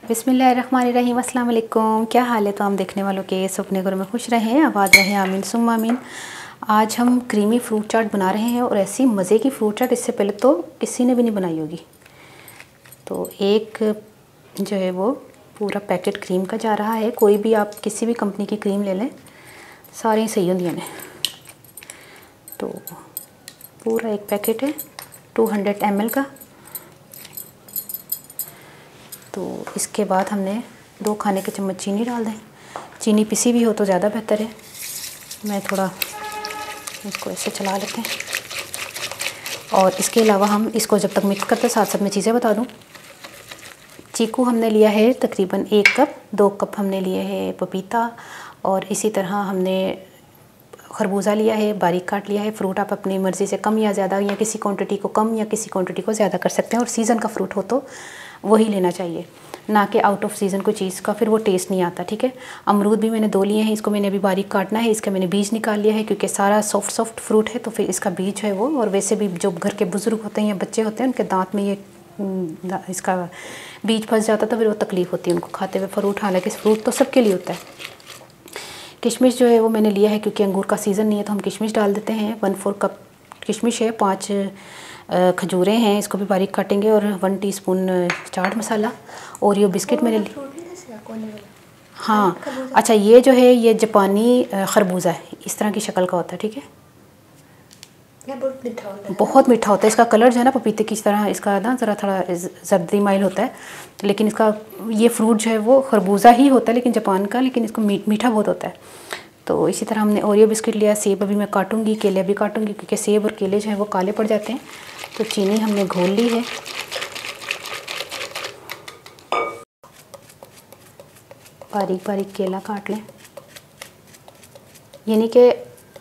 बिस्मिल्लाहिर्रहमानिर्रहीम, अस्सलाम वालेकुम। क्या हाल है तो हम देखने वालों के सपने घर में खुश रहें, आबाद रहें, आमीन सुम्मा आमीन। आज हम क्रीमी फ्रूट चाट बना रहे हैं और ऐसी मज़े की फ्रूट चाट इससे पहले तो किसी ने भी नहीं बनाई होगी। तो एक जो है वो पूरा पैकेट क्रीम का जा रहा है। कोई भी आप किसी भी कंपनी की क्रीम ले लें, सारी सही होंगी ने। तो पूरा एक पैकेट है 200 ml का। तो इसके बाद हमने 2 खाने के चम्मच चीनी डाल दें। चीनी पिसी भी हो तो ज़्यादा बेहतर है। मैं थोड़ा इसको ऐसे चला लेते हैं। और इसके अलावा हम इसको जब तक मिक्स करते साथ साथ में चीज़ें बता दूं। चीकू हमने लिया है तकरीबन 1 कप, 2 कप हमने लिए है पपीता, और इसी तरह हमने खरबूजा लिया है, बारीक काट लिया है। फ्रूट आप अपनी मर्ज़ी से कम या ज़्यादा, या किसी क्वांटिटी को कम या किसी क्वांटिटी को ज़्यादा कर सकते हैं। और सीज़न का फ्रूट हो तो वही लेना चाहिए, ना कि आउट ऑफ सीज़न कोई चीज़ का फिर वो टेस्ट नहीं आता। ठीक है। अमरूद भी मैंने 2 लिए हैं। इसको मैंने अभी बारीक काटना है। इसका मैंने बीज निकाल लिया है क्योंकि सारा सॉफ्ट फ्रूट है, तो फिर इसका बीज है वो। और वैसे भी जो घर के बुज़ुर्ग होते हैं या बच्चे होते हैं, उनके दांत में ये इसका बीज फंस जाता, तो फिर वो तकलीफ़ होती है उनको खाते हुए फ्रूट। हालांकि फ्रूट तो सबके लिए होता है। किशमिश जो है वो मैंने लिया है क्योंकि अंगूर का सीज़न नहीं है, तो हम किशमिश डाल देते हैं। 1/4 कप किशमिश है, 5 खजूरें हैं, इसको भी बारीक काटेंगे, और 1 टीस्पून चाट मसाला। और ये बिस्किट मैंने हाँ, अच्छा, ये जो है ये जापानी खरबूजा है, इस तरह की शक्ल का होता है। ठीक है। बहुत मीठा होता है। इसका कलर जो है ना पपीते की तरह, इसका ना ज़रा थोड़ा जर्दी माइल होता है, लेकिन इसका ये फ्रूट जो है वो खरबूजा ही होता है लेकिन जापान का, लेकिन इसको मीठा बहुत होता है। तो इसी तरह हमने ओरियो बिस्किट लिया। सेब अभी मैं काटूंगी, केले भी काटूंगी क्योंकि सेब और केले जो है वो काले पड़ जाते हैं। तो चीनी हमने घोल ली है। बारीक बारीक केला काट लें। यानी कि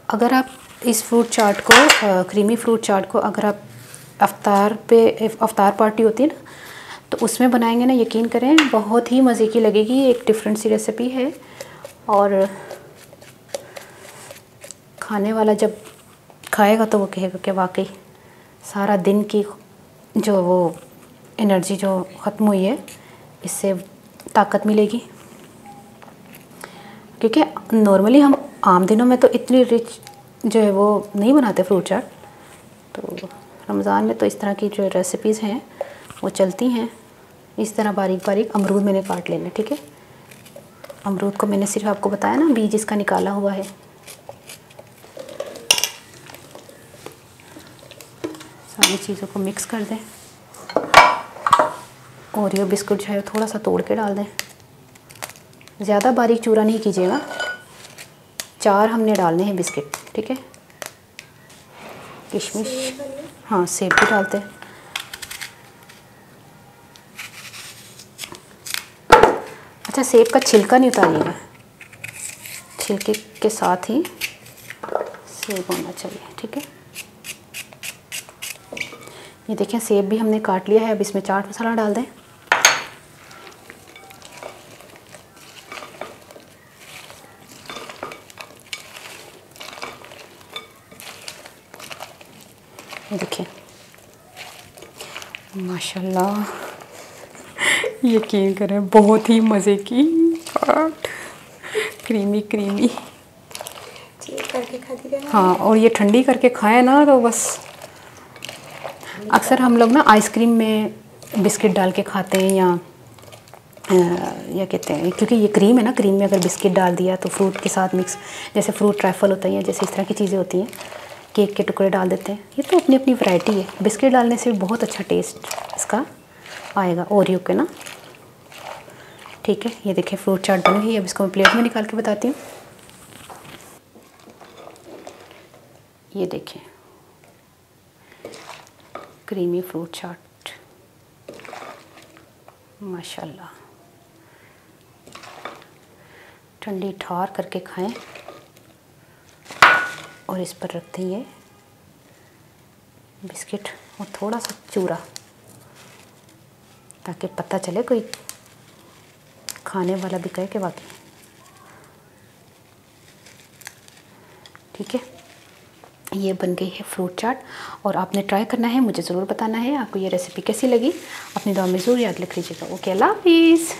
अगर आप इस फ्रूट चाट को, क्रीमी फ्रूट चाट को, अगर आप अफ्तार पार्टी होती है ना, तो उसमें बनाएंगे ना, यकीन करें बहुत ही मज़े की लगेगी। एक डिफरेंट सी रेसिपी है, और खाने वाला जब खाएगा तो वो कहेगा कि वाकई सारा दिन की जो वो एनर्जी जो ख़त्म हुई है, इससे ताकत मिलेगी। क्योंकि नॉर्मली हम आम दिनों में तो इतनी रिच जो है वो नहीं बनाते फ्रूट चाट, तो रमज़ान में तो इस तरह की जो रेसिपीज़ हैं वो चलती हैं। इस तरह बारीक बारीक अमरूद मैंने काट लेना। ठीक है। अमरूद को मैंने सिर्फ आपको बताया ना, बीज इसका निकाला हुआ है। सारी चीज़ों को मिक्स कर दें। ओरियो बिस्कुट जो है थोड़ा सा तोड़ के डाल दें। ज़्यादा बारीक चूरा नहीं कीजिएगा। 4 हमने डालने हैं बिस्किट। ठीक है। किशमिश, हाँ, सेब भी डालते हैं। अच्छा, सेब का छिलका नहीं उतारिएगा, छिलके के साथ ही सेब होना चाहिए। ठीक है। ये देखें, सेब भी हमने काट लिया है। अब इसमें चाट मसाला डाल दें। ये देखिए, माशाल्लाह, यकीन करें बहुत ही मज़े की चाट, क्रीमी क्रीमी। करके खाती रहना। हाँ, और ये ठंडी करके खाएं ना तो बस। अक्सर हम लोग ना आइसक्रीम में बिस्किट डाल के खाते हैं, या कहते हैं, क्योंकि ये क्रीम है ना, क्रीम में अगर बिस्किट डाल दिया तो फ्रूट के साथ मिक्स, जैसे फ्रूट ट्रैफल होता है, जैसे इस तरह की चीज़ें होती हैं, केक के टुकड़े डाल देते हैं। ये तो अपनी अपनी वैरायटी है। बिस्किट डालने से बहुत अच्छा टेस्ट इसका आएगा ओरियो के ना। ठीक है। ये देखिए, फ्रूट चाट बन गई। अब इसको मैं प्लेट में निकाल के बताती हूँ। ये देखिए, क्रीमी फ्रूट चाट, माशाल्लाह। ठंडी ठार करके खाएं। और इस पर रखते हैं ये बिस्किट और थोड़ा सा चूरा, ताकि पता चले कोई खाने वाला भी कहे कि वाकई। ठीक है। ये बन गई है फ्रूट चाट, और आपने ट्राई करना है, मुझे ज़रूर बताना है आपको ये रेसिपी कैसी लगी। अपनी दुआ में ज़रूर याद रख लीजिएगा। ओके, अल्लाह हाफिज़।